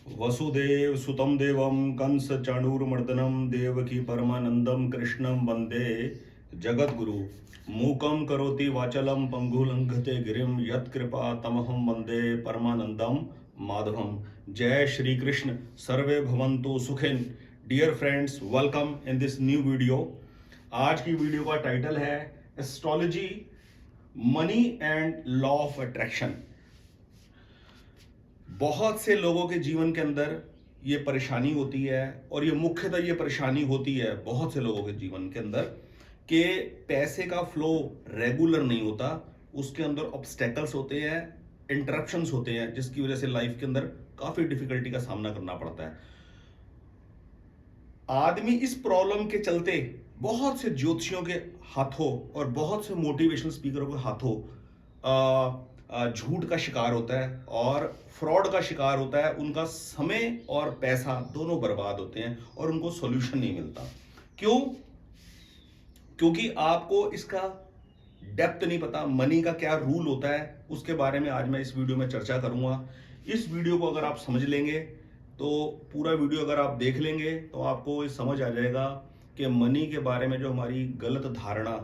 वसुदेव सुतं देवं कंस चाणूरमर्दनं देवकी परमानंदम कृष्णं वंदे जगद्गुरु मूकं करोति वाचलं पंगुलंघते गिरिं यत्कृपा तमहं वंदे परमानंदम माधवम। जय श्री कृष्ण। सर्वे भवन्तु सुखिन। Dear friends, welcome in this new video. आज की वीडियो का टाइटल है astrology, money and law of attraction. बहुत से लोगों के जीवन के अंदर ये परेशानी होती है, और ये मुख्यतः ये परेशानी होती है बहुत से लोगों के जीवन के अंदर कि पैसे का फ्लो रेगुलर नहीं होता। उसके अंदर ऑब्स्टेकल्स होते हैं, इंटरप्शंस होते हैं, जिसकी वजह से लाइफ के अंदर काफी डिफिकल्टी का सामना करना पड़ता है। आदमी इस प्रॉब्लम के चलते बहुत से ज्योतिषियों के हाथों और बहुत से मोटिवेशनल स्पीकरों के हाथों झूठ का शिकार होता है और फ्रॉड का शिकार होता है। उनका समय और पैसा दोनों बर्बाद होते हैं और उनको सॉल्यूशन नहीं मिलता। क्यों? क्योंकि आपको इसका डेप्थ नहीं पता, मनी का क्या रूल होता है, उसके बारे में आज मैं इस वीडियो में चर्चा करूंगा। इस वीडियो को अगर आप समझ लेंगे, तो पूरा वीडियो अगर आप देख लेंगे तो आपको ये समझ आ जाएगा कि मनी के बारे में जो हमारी गलत धारणा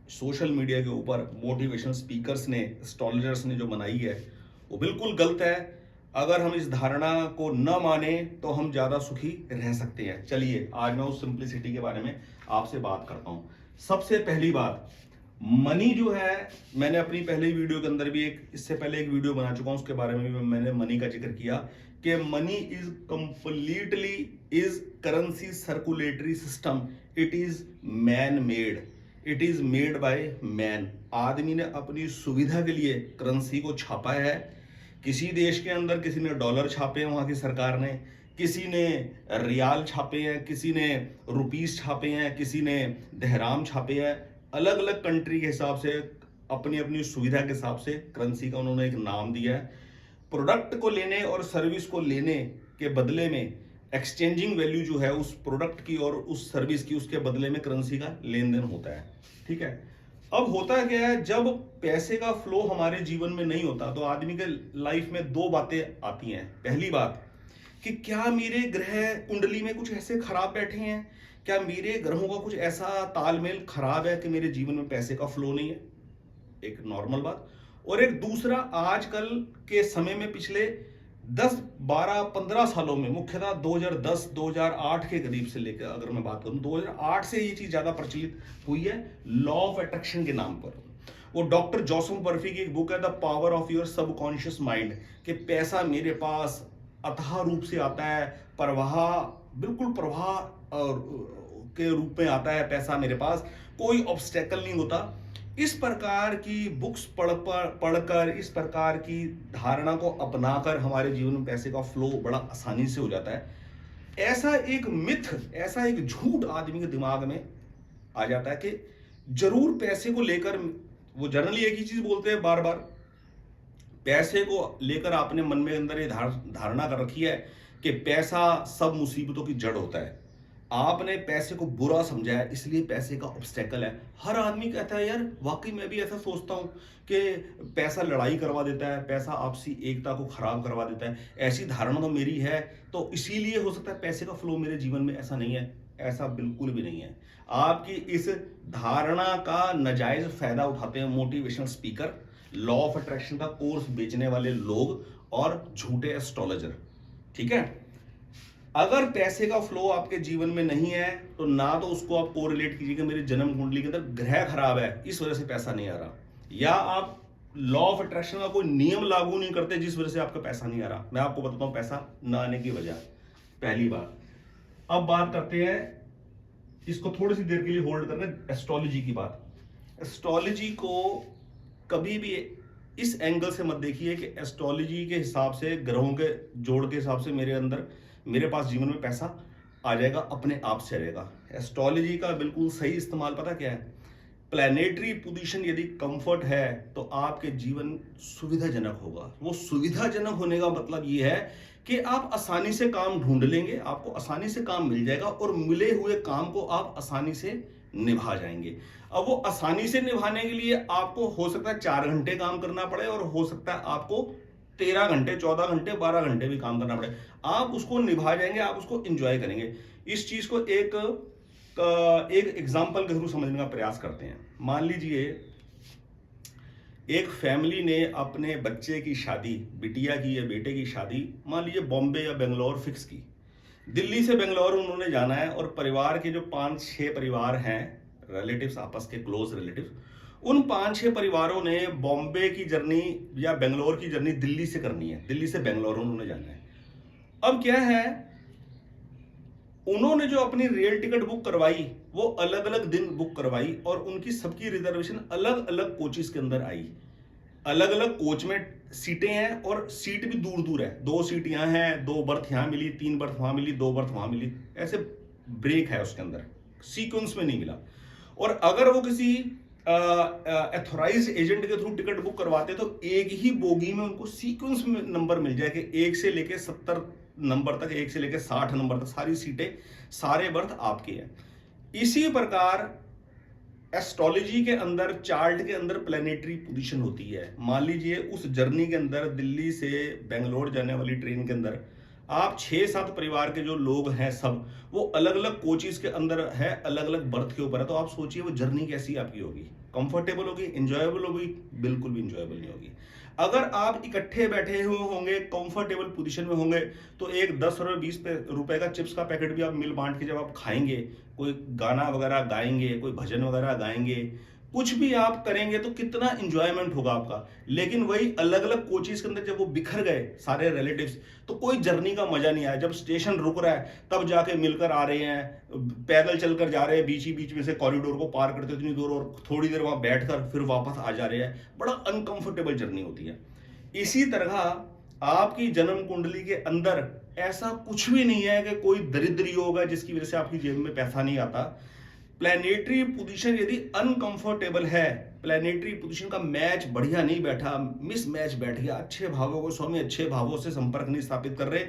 सोशल मीडिया के ऊपर मोटिवेशनल स्पीकर्स ने, एस्ट्रोलॉजर्स ने जो बनाई है, वो बिल्कुल गलत है। अगर हम इस धारणा को न माने तो हम ज्यादा सुखी रह सकते हैं। चलिए आज मैं उस सिंप्लिसिटी के बारे में आपसे बात करता हूं। सबसे पहली बात, मनी जो है, मैंने अपनी पहली वीडियो के अंदर भी इससे पहले एक वीडियो बना चुका हूं, उसके बारे में भी मैंने मनी का जिक्र किया कि money is completely is currency circulatory system. It is man made, it is made by man. आदमी ने अपनी सुविधा के लिए करेंसी को छापा है। किसी देश के अंदर किसी ने डॉलर छापे हैं, वहां की सरकार ने, किसी ने रियाल छापे हैं, किसी ने रुपीस छापे हैं, किसी ने दहराम छापे हैं। अलग अलग कंट्री के हिसाब से, अपनी अपनी सुविधा के हिसाब से करेंसी का उन्होंने एक नाम दिया है। प्रोडक्ट को लेने और सर्विस को लेने के बदले में एक्सचेंजिंग वैल्यू जो है उस प्रोडक्ट की और उस सर्विस की, उसके बदले में करेंसी का लेन देन होता है। ठीक है। अब होता क्या है, जब पैसे का फ्लो हमारे जीवन में नहीं होता तो आदमी के लाइफ में दो बातें आती हैं। पहली बात कि क्या मेरे ग्रह कुंडली में कुछ ऐसे खराब बैठे हैं, क्या मेरे ग्रहों का कुछ ऐसा तालमेल खराब है कि मेरे जीवन में पैसे का फ्लो नहीं है। एक नॉर्मल बात। और एक दूसरा, आजकल के समय में पिछले 10, 12, 15 सालों में, मुख्यतः 2010, 2008 के करीब से लेकर अगर मैं बात करूं, 2008 से ये चीज ज्यादा प्रचलित हुई है लॉ ऑफ अट्रैक्शन के नाम पर। वो डॉक्टर जोसेफ बर्फी की एक बुक है, the power of your subconscious mind, कि पैसा मेरे पास अथाह रूप से आता है, प्रवाह, बिल्कुल प्रवाह के रूप में आता है पैसा मेरे पास, कोई ऑब्स्टेकल नहीं होता। इस प्रकार की बुक्स पढ़कर, इस प्रकार की धारणा को अपनाकर हमारे जीवन में पैसे का फ्लो बड़ा आसानी से हो जाता है। ऐसा एक मिथ, ऐसा एक झूठ आदमी के दिमाग में आ जाता है कि जरूर पैसे को लेकर, वो जनरली एक ही चीज बोलते हैं बार बार, पैसे को लेकर आपने मन में अंदर ये धारणा कर रखी है कि पैसा सब मुसीबतों की जड़ होता है। आपने पैसे को बुरा समझा है, इसलिए पैसे का ऑब्स्टेकल है। हर आदमी कहता है यार, वाकई मैं भी ऐसा सोचता हूं कि पैसा लड़ाई करवा देता है, पैसा आपसी एकता को खराब करवा देता है। ऐसी धारणा तो मेरी है, तो इसीलिए हो सकता है पैसे का फ्लो मेरे जीवन में ऐसा नहीं है। ऐसा बिल्कुल भी नहीं है। आपकी इस धारणा का नाजायज फायदा उठाते हैं motivational speaker, law of attraction का कोर्स बेचने वाले लोग और झूठे एस्ट्रोलॉजर। ठीक है। अगर पैसे का फ्लो आपके जीवन में नहीं है तो ना तो उसको आप कोरिलेट कीजिए कि मेरी जन्म कुंडली के अंदर ग्रह खराब है, इस वजह से पैसा नहीं आ रहा, या आप लॉ ऑफ अट्रैक्शन का कोई नियम लागू नहीं करते जिस वजह से आपका पैसा नहीं आ रहा। मैं आपको बताता हूं पैसा न आने की वजह। पहली बात, अब बात करते हैं, इसको थोड़ी सी देर के लिए होल्ड करना, एस्ट्रोलॉजी की बात। एस्ट्रोलॉजी को कभी भी इस एंगल से मत देखिए कि एस्ट्रोलॉजी के हिसाब से, ग्रहों के जोड़ के हिसाब से मेरे पास जीवन में पैसा आ जाएगा, अपने आप से आ जाएगा। एस्ट्रोलॉजी का बिल्कुल सही इस्तेमाल पता क्या है? प्लैनेटरी पोजीशन यदि कंफर्ट है तो आपके जीवन सुविधाजनक होगा। वो सुविधाजनक होने का मतलब ये है कि आप आसानी से काम ढूंढ लेंगे, आपको आसानी से काम मिल जाएगा और मिले हुए काम को आप आसानी से निभा जाएंगे। अब वो आसानी से निभाने के लिए आपको हो सकता है 4 घंटे काम करना पड़े और हो सकता है आपको 13 घंटे, 14 घंटे, 12 घंटे भी काम करना पड़े, आप उसको निभा जाएंगे, आप उसको एंजॉय करेंगे। इस चीज को एक एग्जाम्पल के थ्रू समझने का प्रयास करते हैं। मान लीजिए एक फैमिली ने अपने बच्चे की शादी, बिटिया की या बेटे की शादी मान लीजिए बॉम्बे या बेंगलोर फिक्स की। दिल्ली से बेंगलोर उन्होंने जाना है और परिवार के जो 5-6 परिवार हैं, रिलेटिव्स, आपस के क्लोज रिलेटिव्स, उन 5-6 परिवारों ने बॉम्बे की जर्नी या बेंगलोर की जर्नी दिल्ली से करनी है, दिल्ली से बेंगलोर उन्होंने जाना है। अब क्या है, उन्होंने जो अपनी रेल टिकट बुक करवाई वो अलग अलग दिन बुक करवाई और उनकी सबकी रिजर्वेशन अलग अलग कोचेस के अंदर आई। अलग अलग कोच में सीटें हैं और सीट भी दूर दूर है, 2 सीट यहाँ है, 2 बर्थ यहाँ मिली, 3 बर्थ वहां मिली, 2 बर्थ वहां मिली, ऐसे ब्रेक है उसके अंदर, सीक्वेंस में नहीं मिला। और अगर वो किसी एथोराइज एजेंट के थ्रू टिकट बुक करवाते तो एक ही बोगी में उनको सीक्वेंस में नंबर मिल जाए कि 1 से लेके 70 नंबर तक, 1 से लेके 60 नंबर तक सारी सीटें, सारे बर्थ आपके हैं। इसी प्रकार एस्ट्रोलॉजी के अंदर, चार्ट के अंदर प्लेनेटरी पोजीशन होती है। मान लीजिए उस जर्नी के अंदर दिल्ली से बेंगलोर जाने वाली ट्रेन के अंदर आप 6-7 परिवार के जो लोग हैं सब वो अलग अलग कोचेस के अंदर है, अलग अलग बर्थ के ऊपर है। तो आप सोचिए वो जर्नी कैसी आपकी होगी, कंफर्टेबल होगी, एंजॉयबल होगी? बिल्कुल भी एंजॉयबल नहीं होगी। अगर आप इकट्ठे बैठे हुए होंगे, कंफर्टेबल पोजीशन में होंगे, तो एक 10 और 20 रुपए का चिप्स का पैकेट भी आप मिल बांट के जब आप खाएंगे, कोई गाना वगैरह गाएंगे, कोई भजन वगैरह गाएंगे, कुछ भी आप करेंगे तो कितना इंजॉयमेंट होगा आपका। लेकिन वही अलग अलग कोचेस के अंदर जब वो बिखर गए सारे रिलेटिव्स, तो कोई जर्नी का मजा नहीं आया। जब स्टेशन रुक रहा है तब जाके मिलकर आ रहे हैं, पैदल चलकर जा रहे हैं, बीच ही बीच में से कॉरिडोर को पार करते इतनी दूर और थोड़ी देर वहां बैठकर फिर वापस आ जा रहे हैं, बड़ा अनकंफर्टेबल जर्नी होती है। इसी तरह आपकी जन्म कुंडली के अंदर ऐसा कुछ भी नहीं है कि कोई दरिद्र योग है जिसकी वजह से आपकी जेब में पैसा नहीं आता। प्लैनेटरी पोजीशन यदि अनकंफर्टेबल है, प्लैनेटरी पोजीशन का मैच बढ़िया नहीं बैठा, मिस मैच बैठ गया, अच्छे भावों को स्वामी अच्छे भावों से संपर्क नहीं स्थापित कर रहे,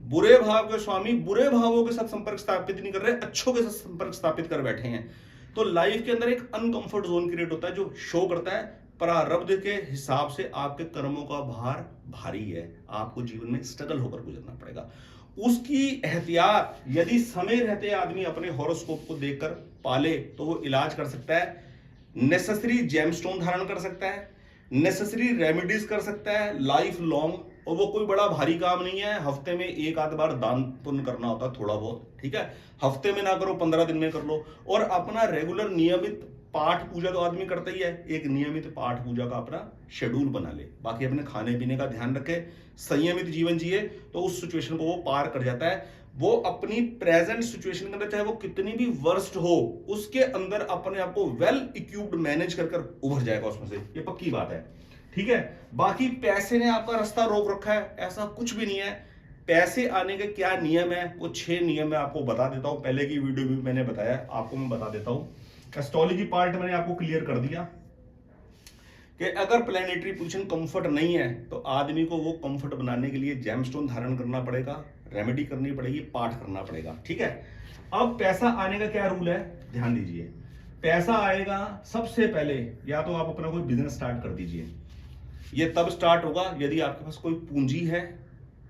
बुरे भाव के स्वामी बुरे भावों के साथ संपर्क स्थापित नहीं कर रहे, अच्छों के साथ संपर्क स्थापित कर बैठे हैं, तो लाइफ के अंदर एक अनकंफर्ट जोन क्रिएट होता है जो शो करता है प्रारब्ध के हिसाब से आपके कर्मों का भार भारी है, आपको जीवन में स्ट्रगल होकर गुजरना पड़ेगा। उसकी एहतियात यदि समय रहते आदमी अपने हॉरोस्कोप को देखकर पाले तो वो इलाज कर सकता है, नेसेसरी जेमस्टोन धारण कर सकता है, नेसेसरी रेमेडीज कर सकता है लाइफ लॉन्ग। और वो कोई बड़ा भारी काम नहीं है, हफ्ते में 1-8 बार दान पुण्य करना होता है थोड़ा बहुत, ठीक है, हफ्ते में ना करो 15 दिन में कर लो। और अपना रेगुलर नियमित पाठ पूजा तो आदमी करता ही है, एक नियमित पाठ पूजा का अपना शेड्यूल बना ले, बाकी अपने खाने पीने का ध्यान रखे, संयमित जीवन जिए, तो उस सिचुएशन को वो पार कर जाता है। वो अपनी प्रेजेंट सिचुएशन के अंदर चाहे वो कितनी भी वर्स्ट हो, उसके अंदर अपने आप को वेल इक्विप्ड मैनेज कर उभर जाएगा उसमें से, ये पक्की बात है, ठीक है। बाकी पैसे ने आपका रास्ता रोक रखा है, ऐसा कुछ भी नहीं है। पैसे आने के क्या नियम है, वो 6 नियम मैं आपको बता देता हूं, पहले की वीडियो भी मैंने बताया, आपको मैं बता देता हूं। एस्ट्रोलॉजी पार्ट मैंने आपको क्लियर कर दिया कि अगर प्लैनेटरी पोजीशन कंफर्ट नहीं है तो आदमी को वो कंफर्ट बनाने के लिए जेमस्टोन धारण करना पड़ेगा, रेमेडी करनी पड़ेगी, पाठ करना पड़ेगा, ठीक है। अब पैसा आने का क्या रूल है, ध्यान दीजिए। पैसा आएगा सबसे पहले या तो आप अपना कोई बिजनेस स्टार्ट कर दीजिए, ये तब स्टार्ट होगा यदि आपके पास कोई पूंजी है,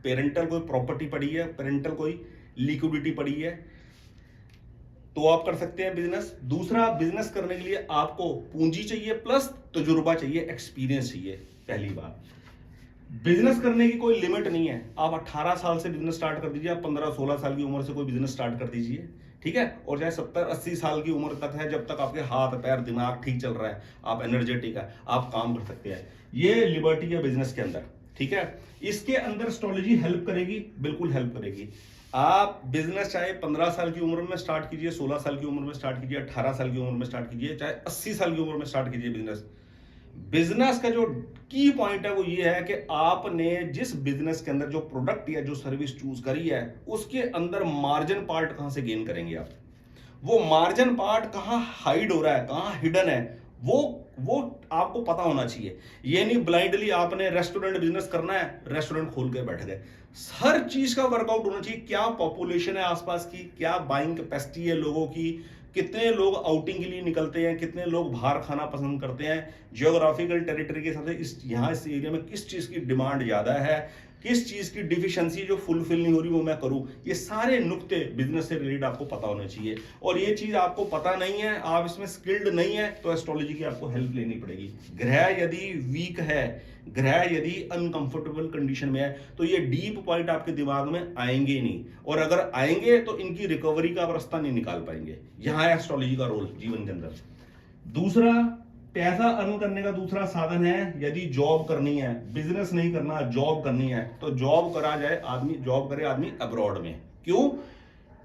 पेरेंटल कोई प्रॉपर्टी पड़ी है, पेरेंटल कोई लिक्विडिटी पड़ी है, तो आप कर सकते हैं बिजनेस। दूसरा, बिजनेस करने के लिए आपको पूंजी चाहिए प्लस तजुर्बा चाहिए, एक्सपीरियंस चाहिए। पहली बात, बिजनेस करने की कोई लिमिट नहीं है, आप 18 साल से बिजनेस स्टार्ट कर दीजिए, आप 15-16 साल की उम्र से कोई बिजनेस स्टार्ट कर दीजिए, ठीक है। और चाहे 70-80 साल की उम्र तक है, जब तक आपके हाथ पैर दिमाग ठीक चल रहा है, आप एनर्जेटिक है, आप काम कर सकते हैं, ये लिबर्टी है बिजनेस के अंदर, ठीक है। इसके अंदर एस्ट्रोलॉजी हेल्प करेगी, बिल्कुल हेल्प करेगी। आप बिजनेस चाहे 15 साल की उम्र में स्टार्ट कीजिए, 16 साल की उम्र में स्टार्ट कीजिए, 18 साल की उम्र में स्टार्ट कीजिए, चाहे 80 साल की उम्र में स्टार्ट कीजिए बिजनेस। बिजनेस का जो की पॉइंट है वो ये है कि आपने जिस बिजनेस के अंदर जो प्रोडक्ट या जो सर्विस चूज करी है उसके अंदर मार्जिन पार्ट कहां से गेन करेंगे आप, वो मार्जिन पार्ट कहां हाइड हो रहा है, कहां हिडन है, वो आपको पता होना चाहिए। ये नहीं ब्लाइंडली आपने रेस्टोरेंट बिजनेस करना है, रेस्टोरेंट खोल के बैठ गए। हर चीज का वर्कआउट होना चाहिए, क्या पॉपुलेशन है आसपास की, क्या बाइंग कैपेसिटी है लोगों की, कितने लोग आउटिंग के लिए निकलते हैं, कितने लोग बाहर खाना पसंद करते हैं, जियोग्राफिकल टेरिटरी के हिसाब से इस एरिया में किस चीज़ की डिमांड ज़्यादा है, किस चीज़ की डिफिशिएंसी जो फुलफिल नहीं हो रही वो मैं करूं। ये सारे नुक्ते बिजनेस से रिलेटेड आपको पता होने चाहिए, और ये चीज़ आपको पता नहीं है, आप इसमें स्किल्ड नहीं है, तो एस्ट्रोलॉजी की आपको हेल्प लेनी पड़ेगी। ग्रह यदि वीक है, ग्रह यदि अनकंफर्टेबल कंडीशन में है, तो ये डीप पॉइंट आपके दिमाग में आएंगे नहीं, और अगर आएंगे तो इनकी रिकवरी का आप रास्ता नहीं निकाल पाएंगे। यहां है एस्ट्रोलॉजी का रोल जीवन के अंदर। दूसरा, पैसा अर्न करने का दूसरा साधन है, यदि जॉब करनी है, बिजनेस नहीं करना, जॉब करनी है, तो जॉब करा जाए आदमी, जॉब करे आदमी अब्रॉड में। क्यों?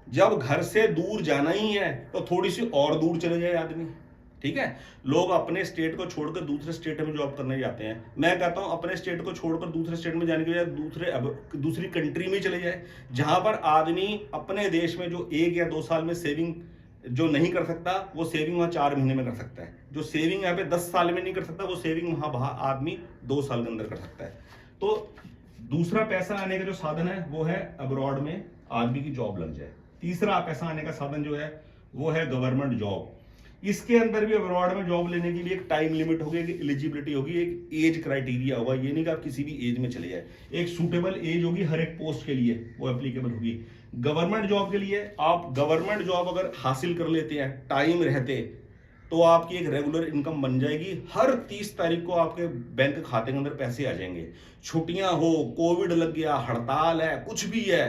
जब घर से दूर जाना ही है तो थोड़ी सी और दूर चले जाए आदमी। ठीक है, लोग अपने स्टेट को छोड़कर दूसरे स्टेट में जॉब करने जाते हैं। मैं कहता हूं अपने स्टेट को छोड़कर दूसरे स्टेट में जाने के बजाय दूसरी कंट्री में चले जाए, जहां पर आदमी अपने देश में जो 1 या 2 साल में सेविंग जो नहीं कर सकता, वो सेविंग वहां 4 महीने में कर सकता है। जो सेविंग यहाँ पे 10 साल में नहीं कर सकता, वो सेविंग वहां आदमी 2 साल के अंदर कर सकता है। तो दूसरा पैसा आने का जो साधन है वो है अब्रॉड में आदमी की जॉब लग जाए। तीसरा पैसा आने का साधन जो है वो है गवर्नमेंट जॉब। इसके अंदर भी अब्रॉड में जॉब लेने के लिए एक टाइम लिमिट होगी, एक एलिजिबिलिटी होगी, एक एज क्राइटेरिया होगा। ये नहीं कि आप किसी भी एज में चले जाए, एक सूटेबल एज होगी हर एक पोस्ट के लिए, वो एप्लीकेबल होगी। गवर्नमेंट जॉब के लिए आप गवर्नमेंट जॉब अगर हासिल कर लेते हैं टाइम रहते, तो आपकी एक रेगुलर इनकम बन जाएगी। हर 30 तारीख को आपके बैंक खाते के अंदर पैसे आ जाएंगे। छुट्टियां हो, कोविड लग गया, हड़ताल है, कुछ भी है,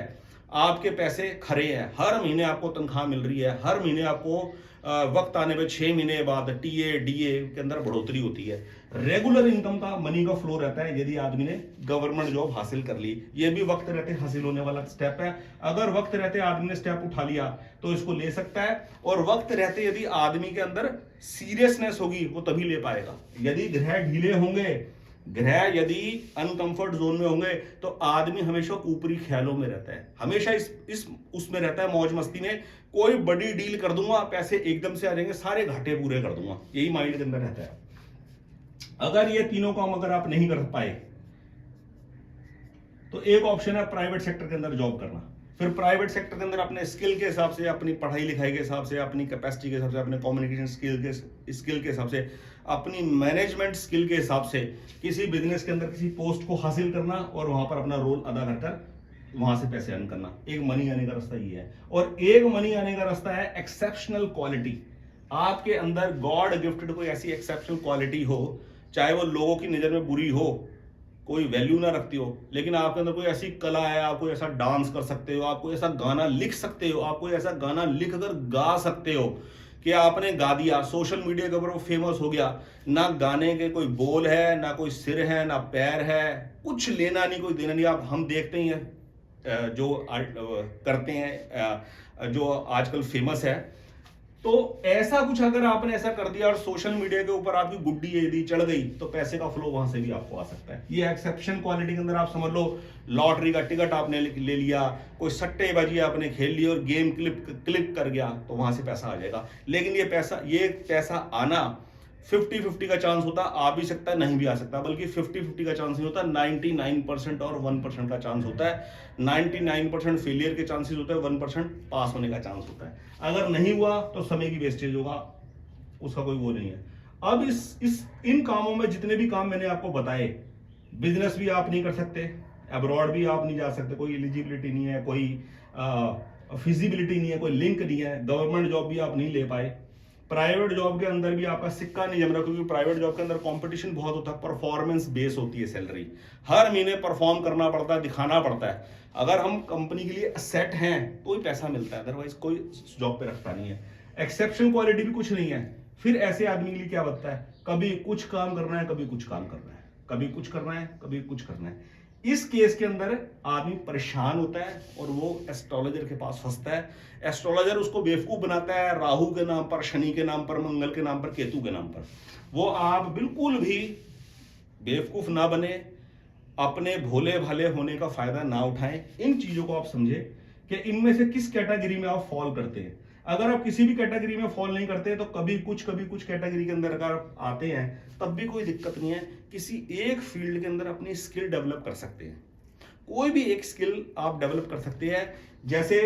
आपके पैसे खरे हैं। हर महीने आपको तनख्वाह मिल रही है, हर महीने आपको वक्त आने पे 6 महीने बाद टीए डीए के अंदर बढ़ोतरी होती है। रेगुलर इनकम का, मनी का फ्लो रहता है यदि आदमी ने गवर्नमेंट जॉब हासिल कर ली। ये भी वक्त रहते हासिल होने वाला स्टेप है। अगर वक्त रहते आदमी ने स्टेप उठा लिया तो इसको ले सकता है, और वक्त रहते यदि आदमी के अंदर सीरियसनेस होगी वो तभी ले पाएगा। यदि ग्रह ढीले होंगे, ग्रह यदि अनकंफर्ट जोन में होंगे, तो आदमी हमेशा ऊपरी ख्यालों में रहता है, हमेशा इस उसमें रहता है, मौज मस्ती में। कोई बड़ी डील कर दूंगा, पैसे एकदम से आ जाएंगे, सारे घाटे पूरे कर दूंगा, यही माइंड के अंदर रहता है। अगर ये तीनों काम अगर आप नहीं कर पाए, तो एक ऑप्शन है प्राइवेट सेक्टर के अंदर जॉब करना। फिर प्राइवेट सेक्टर के अंदर अपने स्किल के हिसाब से, अपनी पढ़ाई लिखाई के हिसाब से, अपनी कैपेसिटी के हिसाब से, अपने कम्युनिकेशन स्किल के हिसाब से, अपनी मैनेजमेंट स्किल के हिसाब से किसी बिजनेस के अंदर किसी पोस्ट को हासिल करना, और वहां पर अपना रोल अदा कर वहां से पैसे अर्न करना। एक मनी आने का रास्ता ये है। और एक मनी आने का रास्ता है एक्सेप्शनल क्वालिटी। आपके अंदर गॉड गिफ्टेड कोई ऐसी एक्सेप्शनल क्वालिटी हो, चाहे वो लोगों की नजर में बुरी हो, कोई वैल्यू ना रखती हो, लेकिन आपके अंदर कोई ऐसी कला है, आप कोई ऐसा डांस कर सकते हो, आप कोई ऐसा गाना लिख सकते हो, आप कोई ऐसा गाना लिख कर गा सकते हो कि आपने गा दिया, सोशल मीडिया के ऊपर वो फेमस हो गया। ना गाने के कोई बोल है, ना कोई सिर है, ना पैर है, कुछ लेना नहीं, कोई देना नहीं। आप हम देखते ही हैं जो करते हैं, जो आजकल फेमस है। तो ऐसा कुछ अगर आपने ऐसा कर दिया और सोशल मीडिया के ऊपर आपकी गुड्डी यदि चढ़ गई, तो पैसे का फ्लो वहां से भी आपको आ सकता है। ये एक्सेप्शन क्वालिटी के अंदर आप समझ लो, लॉटरी का टिकट आपने ले लिया, कोई सट्टेबाजी आपने खेल ली और गेम क्लिक कर गया, तो वहां से पैसा आ जाएगा। लेकिन ये पैसा आना 50-50 का चांस होता, आ भी सकता है, नहीं भी आ सकता, बल्कि 50-50 का चांस नहीं होता, 99% और 1% का चांस होता है। 99% फेलियर के चांसेस होते हैं, 1% पास होने का चांस होता है। अगर नहीं हुआ तो समय की वेस्टेज होगा, उसका कोई वो नहीं है। अब इन कामों में जितने भी काम मैंने आपको बताए, बिजनेस भी आप नहीं कर सकते, अब्रॉड भी आप नहीं जा सकते, कोई एलिजिबिलिटी नहीं है, कोई फिजिबिलिटी नहीं है, कोई लिंक नहीं है, गवर्नमेंट जॉब भी आप नहीं ले पाए, प्राइवेट जॉब के अंदर भी आपका सिक्का नहीं जम रहा, क्योंकि प्राइवेट जॉब के अंदर कंपटीशन बहुत होता है, परफॉर्मेंस बेस होती है सैलरी, हर महीने परफॉर्म करना पड़ता है, दिखाना पड़ता है। अगर हम कंपनी के लिए सेट हैं तो ही पैसा मिलता है, अदरवाइज कोई जॉब पे रखता नहीं है। एक्सेप्शनल क्वालिटी भी कुछ नहीं है, फिर ऐसे आदमी के लिए क्या बनता है, कभी कुछ काम करना है, कभी कुछ काम करना है, कभी कुछ करना है, कभी कुछ करना है। इस केस के अंदर आदमी परेशान होता है और वो एस्ट्रोलॉजर के पास फंसता है। एस्ट्रोलॉजर उसको बेवकूफ बनाता है, राहु के नाम पर, शनि के नाम पर, मंगल के नाम पर, केतु के नाम पर। वो आप बिल्कुल भी बेवकूफ ना बने, अपने भोले भाले होने का फायदा ना उठाएं। इन चीजों को आप समझे कि इनमें से किस कैटेगरी में आप फॉल करते हैं। अगर आप किसी भी कैटेगरी में फॉल नहीं करते, तो कभी कुछ कैटेगरी के अंदर अगर आप आते हैं, तब भी कोई दिक्कत नहीं है। किसी एक फील्ड के अंदर अपनी स्किल डेवलप कर सकते हैं, कोई भी एक स्किल आप डेवलप कर सकते हैं। जैसे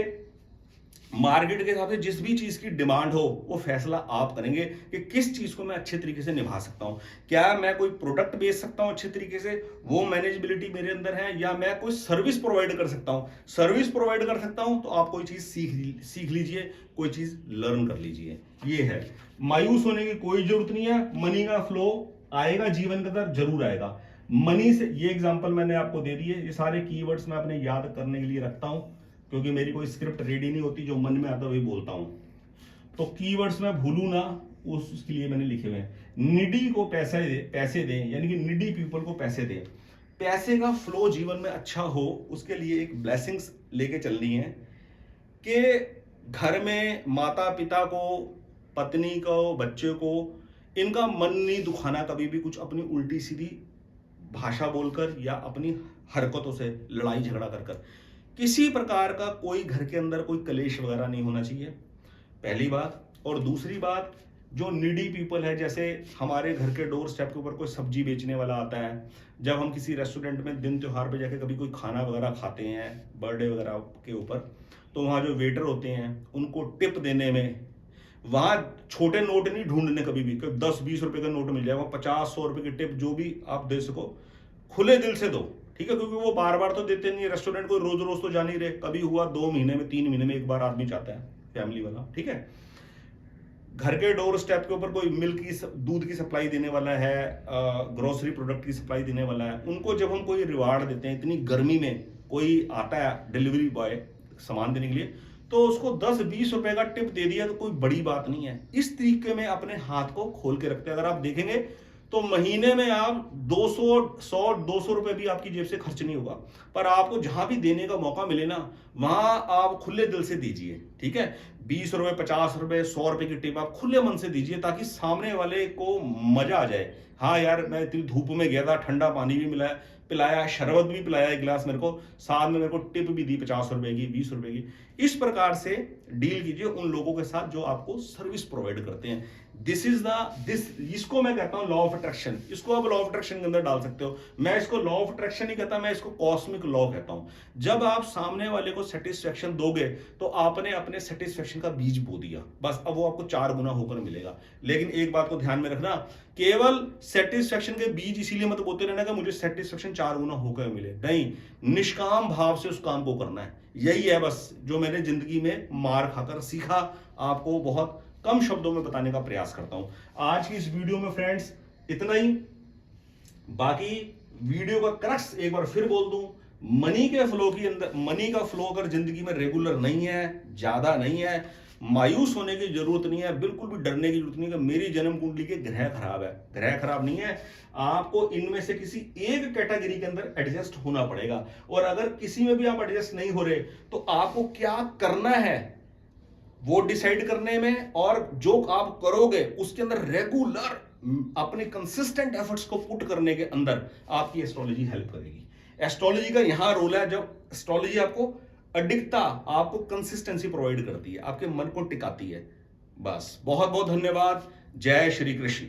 मार्केट के हिसाब से जिस भी चीज की डिमांड हो वो फैसला आप करेंगे कि किस चीज को मैं अच्छे तरीके से निभा सकता हूं। क्या मैं कोई प्रोडक्ट बेच सकता हूं अच्छे तरीके से, वो मैनेजेबिलिटी मेरे अंदर है, या मैं कोई सर्विस प्रोवाइड कर सकता हूं। सर्विस प्रोवाइड कर सकता हूं तो आप कोई चीज सीख लीजिए, कोई चीज लर्न कर लीजिए। ये है, मायूस होने की कोई जरूरत नहीं है। मनी का फ्लो आएगा जीवन के अंदर, जरूर आएगा। मनी से, ये एग्जांपल मैंने आपको दे दी है, ये सारे कीवर्ड्स मैं अपने याद करने के लिए रखता हूं, क्योंकि मेरी कोई स्क्रिप्ट रेडी नहीं होती, जो मन में आता वही बोलता हूं। तो कीवर्ड्स मैं भूलू ना, उसके लिए मैंने लिखे हुए हैं। निडी को पैसे दें, यानी कि निडी पीपल को पैसे दें। पैसे का फ्लो जीवन में अच्छा हो, उसके लिए एक ब्लेसिंग्स लेके चलनी है कि घर में माता पिता को, पत्नी को, बच्चे को, इनका मन नहीं दुखाना कभी भी कुछ अपनी उल्टी सीधी भाषा बोलकर या अपनी हरकतों से, लड़ाई झगड़ा कर कर। किसी प्रकार का कोई घर के अंदर कोई कलेश वगैरह नहीं होना चाहिए, पहली बात। और दूसरी बात, जो नीडी पीपल है, जैसे हमारे घर के डोर स्टेप के ऊपर कोई सब्जी बेचने वाला आता है, जब हम किसी रेस्टोरेंट में दिन त्योहार पे जाके कभी कोई खाना वगैरह खाते हैं, बर्थडे वगैरह के ऊपर, तो वहाँ जो वेटर होते हैं उनको टिप देने में, वहाँ छोटे नोट नहीं ढूंढने कभी भी, 10-20 रुपए का नोट मिल जाएगा, 50-100 रुपए की टिप जो भी आप दे सको खुले दिल से दो, ठीक है। क्योंकि वो बार बार तो देते नहीं, रेस्टोरेंट को रोज रोज तो जा नहीं रहे, कभी हुआ 2 महीने में, 3 महीने में एक बार आदमी जाता है, फैमिली वाला, ठीक है। घर के डोर स्टेप के ऊपर कोई मिल्क की, दूध की सप्लाई देने वाला है, ग्रोसरी प्रोडक्ट की सप्लाई देने वाला है, उनको जब हम कोई रिवार्ड देते हैं, इतनी गर्मी में कोई आता है डिलीवरी बॉय सामान देने के लिए, तो उसको 10-20 रुपए का टिप दे दिया तो कोई बड़ी बात नहीं है। इस तरीके में अपने हाथ को खोल के रखते हैं। अगर आप देखेंगे तो महीने में आप 100-200 रुपए भी आपकी जेब से खर्च नहीं होगा, पर आपको जहां भी देने का मौका मिले ना, वहां आप खुले दिल से दीजिए, ठीक है। 20 रुपए, 50 रुपए, 100 रुपए की टिप आप खुले मन से दीजिए, ताकि सामने वाले को मजा आ जाए। हाँ यार, मैं इतनी धूप में गया था, ठंडा पानी भी मिला, पिलाया, शरबत भी पिलाया एक गिलास मेरे को, साथ में मेरे को टिप भी दी 50 रुपए की, 20 रुपए की। इस प्रकार से डील कीजिए उन लोगों के साथ जो आपको सर्विस प्रोवाइड करते हैं। इसको मैं कहता हूं लॉ ऑफ अट्रैक्शन। इसको आप लॉ ऑफ अट्रैक्शन के अंदर डाल सकते हो। मैं इसको लॉ ऑफ अट्रैक्शन नहीं कहता, मैं इसको कॉस्मिक लॉ कहता हूं। जब आप सामने वाले को सेटिस्फेक्शन दोगे तो आपने अपने सेटिस्फेक्शन का बीज बो दिया, बस अब वो आपको 4 गुना होकर मिलेगा। लेकिन एक बात को ध्यान में रखना, केवल सेटिस्फेक्शन के बीज इसीलिए मत बोते रहना कि मुझे सेटिस्फेक्शन 4 गुना होकर मिले, नहीं, निष्काम भाव से उस काम को करना है। यही है बस जो मैंने जिंदगी में मार खाकर सीखा, आपको बहुत कम शब्दों में बताने का प्रयास करता हूं। आज की इस वीडियो में फ्रेंड्स इतना ही। बाकी वीडियो का क्रक्स एक बार फिर बोल दूं, मनी के फ्लो के अंदर, मनी का फ्लो अगर जिंदगी में रेगुलर नहीं है, ज्यादा नहीं है, मायूस होने की जरूरत नहीं है, बिल्कुल भी डरने की जरूरत नहीं है कि मेरी जन्म कुंडली के ग्रह खराब है। ग्रह खराब नहीं है, आपको इनमें से किसी एक कैटेगरी के अंदर एडजस्ट होना पड़ेगा। और अगर किसी में भी आप एडजस्ट नहीं हो रहे तो आपको क्या करना है वो डिसाइड करने में, और जो आप करोगे उसके अंदर रेगुलर अपने कंसिस्टेंट एफर्ट्स को पुट करने के अंदर आपकी एस्ट्रोलॉजी हेल्प करेगी। एस्ट्रोलॉजी का यहां रोल है, जब एस्ट्रोलॉजी आपको अडिगता, आपको कंसिस्टेंसी प्रोवाइड करती है, आपके मन को टिकाती है। बस, बहुत बहुत धन्यवाद। जय श्री कृष्ण।